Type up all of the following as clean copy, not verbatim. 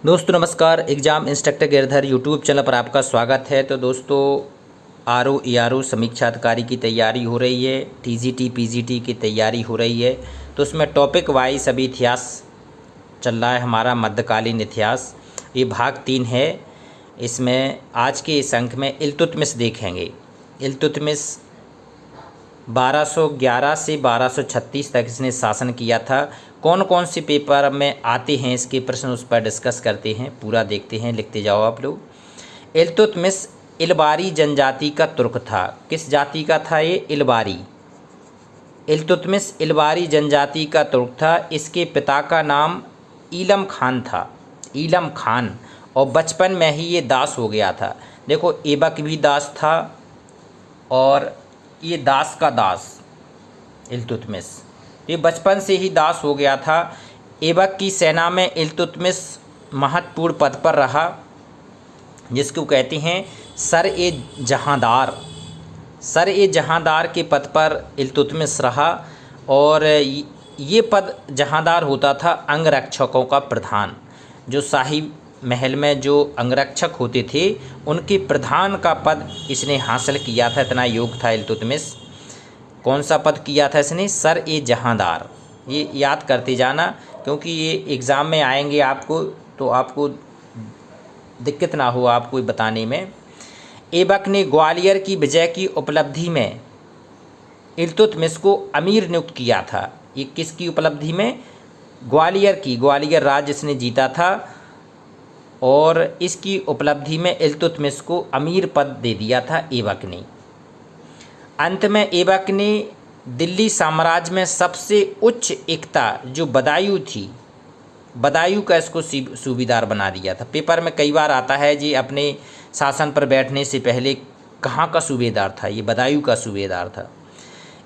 दोस्तों नमस्कार। Exam instructor Girdhar YouTube channel पर आपका स्वागत है। तो दोस्तों आरओ समीक्षा अधिकारी की तैयारी हो रही है, टीजीटी पीजीटी की तैयारी हो रही है। तो उसमें टॉपिक वाइज अभी इतिहास चल रहा है हमारा, मध्यकालीन इतिहास। ये भाग 3 है। इसमें आज के इस अंक में इल्तुतमिश देखेंगे। इल्तुतमिश 1211 से 1236 तक इसने शासन किया था। कौन कौन से पेपर में आते हैं इसके प्रश्न, उस पर डिस्कस करते हैं, पूरा देखते हैं, लिखते जाओ आप लोग। इल्तुतमिश इलबारी जनजाति का तुर्क था। किस जाति का था ये? इलबारी। इल्तुतमिश इलबारी जनजाति का तुर्क था। इसके पिता का नाम ईलम खान था, ईलम खान। और बचपन में ही ये दास हो गया था। देखो ऐबक भी दास था और ये दास का दास इल्तुतमिश, ये बचपन से ही दास हो गया था। ऐबक की सेना में इल्तुतमिश महत्वपूर्ण पद पर रहा, जिसको कहते हैं सर-ए-जहाँदार। सर-ए-जहाँदार के पद पर इल्तुतमिश रहा और ये पद जहाँदार होता था अंगरक्षकों का प्रधान। जो शाही महल में जो अंगरक्षक होते थे उनके प्रधान का पद इसने हासिल किया था। इतना योग्य था इल्तुतमिश। कौन सा पद किया था इसने? सर-ए-जहाँदार। ये याद करते जाना, क्योंकि ये एग्ज़ाम में आएंगे आपको, तो आपको दिक्कत ना हो आपको बताने में। ऐबक ने ग्वालियर की विजय की उपलब्धि में इल्तुतमिश को अमीर नियुक्त किया था। ये किसकी उपलब्धि में? ग्वालियर की। ग्वालियर राज्य इसने जीता था और इसकी उपलब्धि में इल्तुतमिश को अमीर पद दे दिया था ऐबक ने। अंत में ऐबक ने दिल्ली साम्राज्य में सबसे उच्च एकता जो बदायूं थी, बदायूं का इसको सूबेदार बना दिया था। पेपर में कई बार आता है जी अपने शासन पर बैठने से पहले कहाँ का सूबेदार था? ये बदायूं का सूबेदार था।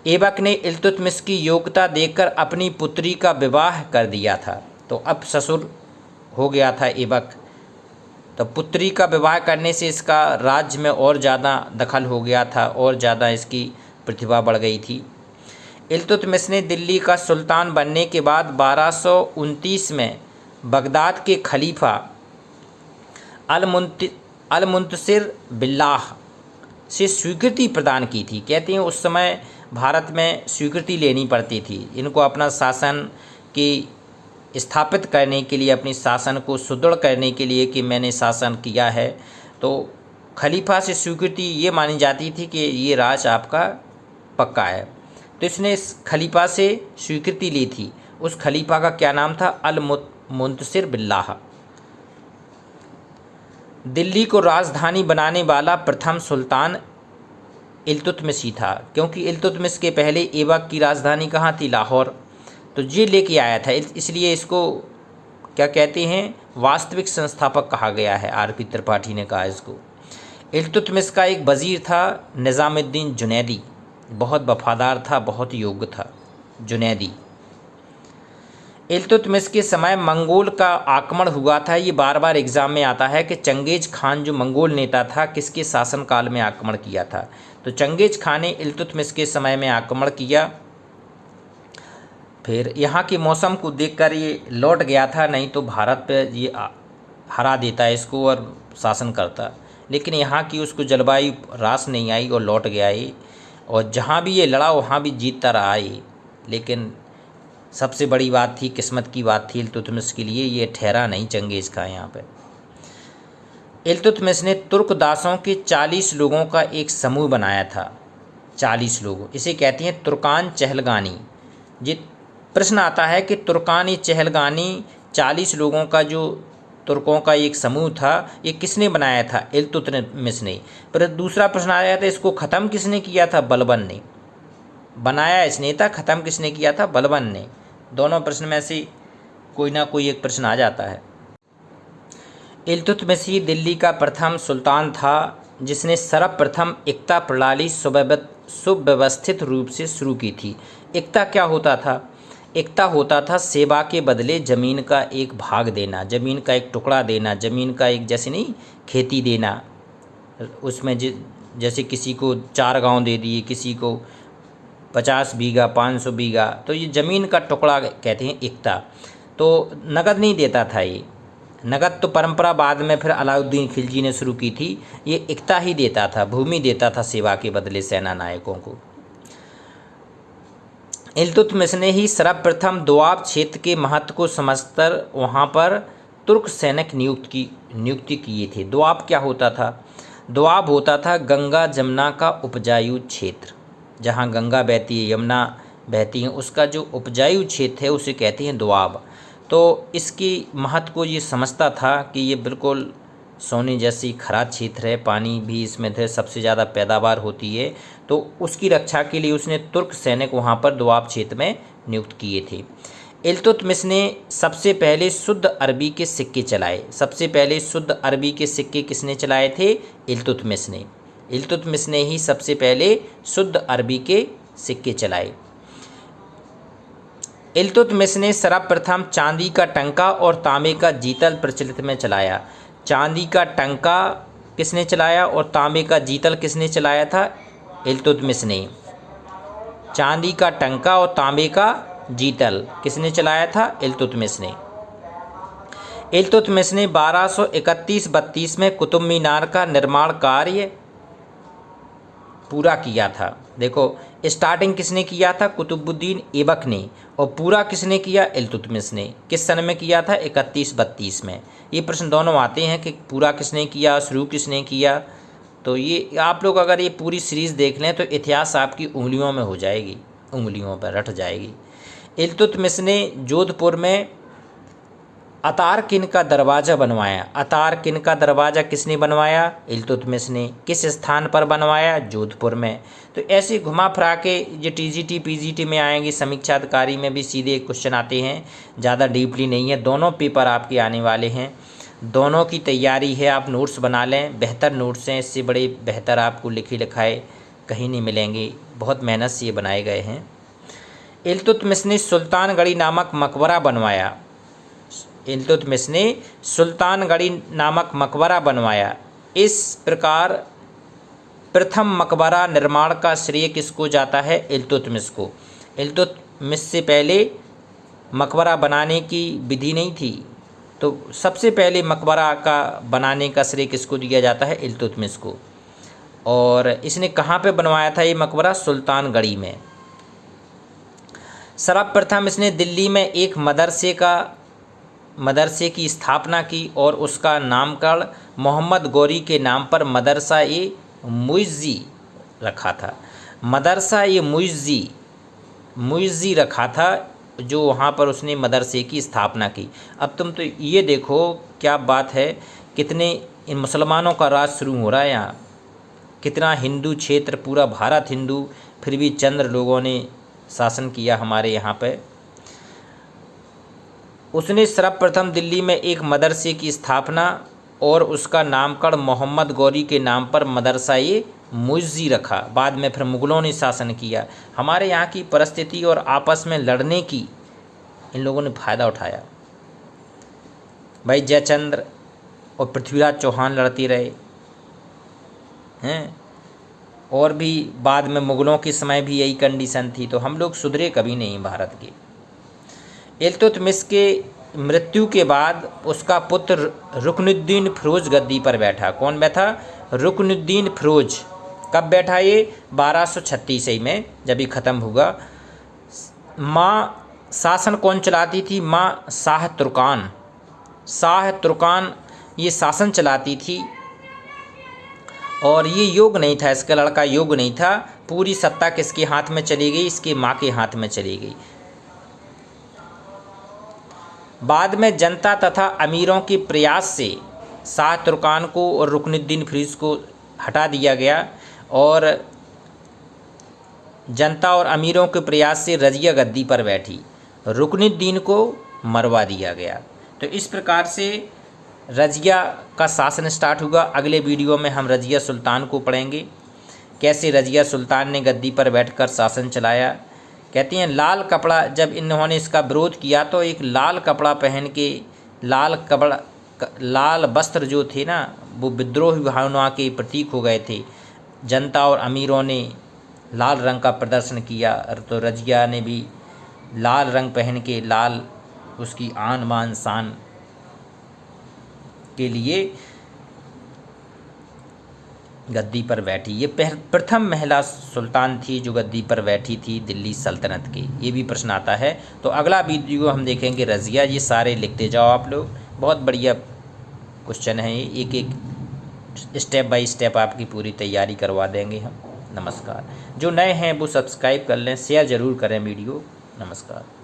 ऐबक ने इल्तुतमिश की योग्यता देखकर अपनी पुत्री का विवाह कर दिया था। तो अब ससुर हो गया था ऐबक, तो पुत्री का विवाह करने से इसका राज्य में और ज़्यादा दखल हो गया था और ज़्यादा इसकी प्रतिभा बढ़ गई थी। इल्तुतमिश ने दिल्ली का सुल्तान बनने के बाद 1229 में बगदाद के खलीफा अल-मुंतसिर बिल्लाह से स्वीकृति प्रदान की थी। कहते हैं उस समय भारत में स्वीकृति लेनी पड़ती थी इनको अपना शासन की स्थापित करने के लिए, अपनी शासन को सुदृढ़ करने के लिए कि मैंने शासन किया है। तो खलीफा से स्वीकृति ये मानी जाती थी कि ये राज आपका पक्का है। तो इसने इस खलीफा से स्वीकृति ली थी। उस खलीफा का क्या नाम था? अल-मुंतसिर बिल्लाह। दिल्ली को राजधानी बनाने वाला प्रथम सुल्तान इल्तुतमिश ही था, क्योंकि इल्तुतमिश के पहले ऐबक की राजधानी कहाँ थी? लाहौर। तो ये लेके आया था, इसलिए इसको क्या कहते हैं? वास्तविक संस्थापक कहा गया है। आर.पी. त्रिपाठी ने कहा इसको। इल्तुतमिश का एक वजीर था निज़ामुद्दीन जुनैदी, बहुत वफादार था, बहुत योग्य था जुनैदी। इल्तुतमिश के समय मंगोल का आक्रमण हुआ था। ये बार बार एग्जाम में आता है कि चंगेज खान जो मंगोल नेता था किसके शासनकाल में आक्रमण किया था? तो चंगेज खान ने इल्तुतमिश के समय में आक्रमण किया। फिर यहाँ के मौसम को देखकर ये लौट गया था, नहीं तो भारत पे ये हरा देता है इसको और शासन करता। लेकिन यहाँ की उसको जलवायु रास नहीं आई और लौट गया ये। और जहाँ भी ये लड़ा वहाँ भी जीतता रहा ये। लेकिन सबसे बड़ी बात थी, किस्मत की बात थी इल्तुतमिश के लिए, ये ठहरा नहीं चंगेज खान यहाँ पे। इल्तुतमिश ने तुर्क दासों के 40 लोगों का एक समूह बनाया था। 40 लोगों, इसे कहते हैं तुर्कान चहलगानी। ये प्रश्न आता है कि तुर्कानी चहलगानी 40 लोगों का जो तुर्कों का एक समूह था, ये किसने बनाया था? इल्तुतमिश ने। पर दूसरा प्रश्न आया था इसको ख़त्म किसने किया था? बलबन ने। बनाया इसने था, ख़त्म किसने किया था? बलबन ने। दोनों प्रश्न में से कोई ना कोई एक प्रश्न आ जाता है। इल्तुतमिश ही दिल्ली का प्रथम सुल्तान था जिसने सर्वप्रथम एकता प्रणाली सुव्यवस्थित रूप से शुरू की थी। एकता क्या होता था? एकता होता था सेवा के बदले ज़मीन का एक भाग देना, ज़मीन का एक टुकड़ा देना, ज़मीन का एक, जैसे नहीं खेती देना, उसमें जैसे किसी को 4 गांव दे दिए, किसी को 50 बीघा 500 बीघा, तो ये ज़मीन का टुकड़ा कहते हैं एकता। तो नगद नहीं देता था ये, नगद तो परंपरा बाद में फिर अलाउद्दीन खिलजी ने शुरू की थी। ये इक्ता ही देता था, भूमि देता था सेवा के बदले सेना नायकों को। इल्तुतमिश ने ही सर्वप्रथम दोआब क्षेत्र के महत्व को समझकर वहाँ पर तुर्क सैनिक नियुक्ति किए थे। दोआब क्या होता था? दोआब होता था गंगा जमुना का उपजाऊ क्षेत्र, जहाँ गंगा बहती है, यमुना बहती है, उसका जो उपजाऊ क्षेत्र है उसे कहते हैं दोआब। तो इसकी महत्व को ये समझता था कि ये बिल्कुल सोने जैसी खरा क्षेत्र है, पानी भी इसमें थे, सबसे ज़्यादा पैदावार होती है, तो उसकी रक्षा के लिए उसने तुर्क सैनिक वहाँ पर दोआब क्षेत्र में नियुक्त किए थे। इल्तुतमिश ने सबसे पहले शुद्ध अरबी के सिक्के चलाए। सबसे पहले शुद्ध अरबी के सिक्के किसने चलाए थे? इल्तुतमिश ने। इल्तुतमिश ने ही सबसे पहले शुद्ध अरबी के सिक्के चलाए। इल्तुतमिश ने सर्वप्रथम चांदी का टंका और तांबे का जीतल प्रचलित में चलाया। चांदी का टंका किसने चलाया और तांबे का जीतल किसने चलाया था? इल्तुतमिश ने। चांदी का टंका और तांबे का जीतल किसने चलाया था? इल्तुतमिश ने। इल्तुतमिश ने 1231-32 में कुतुब मीनार का निर्माण कार्य पूरा किया था। देखो, स्टार्टिंग किसने किया था? कुतुबुद्दीन ऐबक ने। और पूरा किसने किया? इल्तुतमिश ने। किस सन में किया था? 31-32 में। ये प्रश्न दोनों आते हैं कि पूरा किसने किया, शुरू किसने किया। तो ये आप लोग अगर ये पूरी सीरीज़ देख लें तो इतिहास आपकी उंगलियों में हो जाएगी, उंगलियों पर रट जाएगी। इल्तुतमिश ने जोधपुर में अतारकिन का दरवाज़ा बनवाया। अतारकिन का दरवाज़ा किसने बनवाया? इल्तुतमिश ने। किस स्थान पर बनवाया? जोधपुर में। तो ऐसे घुमा फिरा के ये टीजीटी पीजीटी में आएंगी, समीक्षा अधिकारी में भी सीधे क्वेश्चन आते हैं, ज़्यादा डीपली नहीं है। दोनों पेपर आपके आने वाले हैं, दोनों की तैयारी है, आप नोट्स बना लें। बेहतर नोट्स हैं, इससे बड़े बेहतर आपको लिखे लिखाए कहीं नहीं मिलेंगे, बहुत मेहनत से ये बनाए गए हैं। इल्तुतमिश ने सुल्तानगढ़ी नामक मकबरा बनवाया। इल्तुतमिश ने सुल्तानगढ़ी नामक मकबरा बनवाया। इस प्रकार प्रथम मकबरा निर्माण का श्रेय किसको जाता है? इल्तुतमिश को। इल्तुतमिश से पहले मकबरा बनाने की विधि नहीं थी, तो सबसे पहले मकबरा का बनाने का श्रेय किसको दिया जाता है? इल्तुतमिश को। और इसने कहाँ पे बनवाया था ये मकबरा? सुल्तानगढ़ी में। सर्वप्रथम इसने दिल्ली में एक मदरसे की स्थापना की और उसका नामकरण मोहम्मद गौरी के नाम पर मदरसा ए मुइज़्ज़ी रखा था। मदरसा ए मुइज़्ज़ी रखा था, जो वहाँ पर उसने मदरसे की स्थापना की। अब तुम तो ये देखो क्या बात है, कितने इन मुसलमानों का राज शुरू हो रहा है यहाँ, कितना हिंदू क्षेत्र, पूरा भारत हिंदू, फिर भी चंद्र लोगों ने शासन किया हमारे यहाँ पे। उसने सर्वप्रथम दिल्ली में एक मदरसे की स्थापना और उसका नामकरण मोहम्मद गौरी के नाम पर मदरसा ए मुइज़्ज़ी रखा। बाद में फिर मुग़लों ने शासन किया। हमारे यहाँ की परिस्थिति और आपस में लड़ने की इन लोगों ने फ़ायदा उठाया। भाई जयचंद्र और पृथ्वीराज चौहान लड़ते रहे हैं, और भी बाद में मुग़लों के समय भी यही कंडीशन थी, तो हम लोग सुधरे कभी नहीं भारत के। इल्तुतमिश के मृत्यु के बाद उसका पुत्र रुकनुद्दीन फिरोज गद्दी पर बैठा। कौन बैठा? रुकनुद्दीन फिरोज। कब बैठा ये? 1236 में, जब ये ख़त्म हुआ। माँ शासन कौन चलाती थी? माँ शाह तुर्कान। शाह तुर्कान ये शासन चलाती थी, और ये योग नहीं था, इसका लड़का योग नहीं था। पूरी सत्ता किसके हाथ में चली गई? इसकी माँ के हाथ में चली गई। बाद में जनता तथा अमीरों के प्रयास से शाह तुर्कान को और रुकनुद्दीन फिरोज को हटा दिया गया, और जनता और अमीरों के प्रयास से रज़िया गद्दी पर बैठी, रुकनुद्दीन को मरवा दिया गया। तो इस प्रकार से रज़िया का शासन स्टार्ट हुआ। अगले वीडियो में हम रज़िया सुल्तान को पढ़ेंगे, कैसे रज़िया सुल्तान ने गद्दी पर बैठकर शासन चलाया। कहती हैं लाल कपड़ा, जब इन्होंने इसका विरोध किया तो एक लाल कपड़ा पहन के, लाल वस्त्र जो थे ना, वो विद्रोही भावना के प्रतीक हो गए थे। जनता और अमीरों ने लाल रंग का प्रदर्शन किया, तो रज़िया ने भी लाल रंग पहन के, लाल उसकी आन बान शान के लिए गद्दी पर बैठी। ये प्रथम महिला सुल्तान थी जो गद्दी पर बैठी थी दिल्ली सल्तनत की। ये भी प्रश्न आता है। तो अगला वीडियो हम देखेंगे रज़िया। ये सारे लिखते जाओ आप लोग, बहुत बढ़िया क्वेश्चन है। एक एक स्टेप बाय स्टेप आपकी पूरी तैयारी करवा देंगे हम। नमस्कार। जो नए हैं वो सब्सक्राइब कर लें, शेयर ज़रूर करें वीडियो। नमस्कार।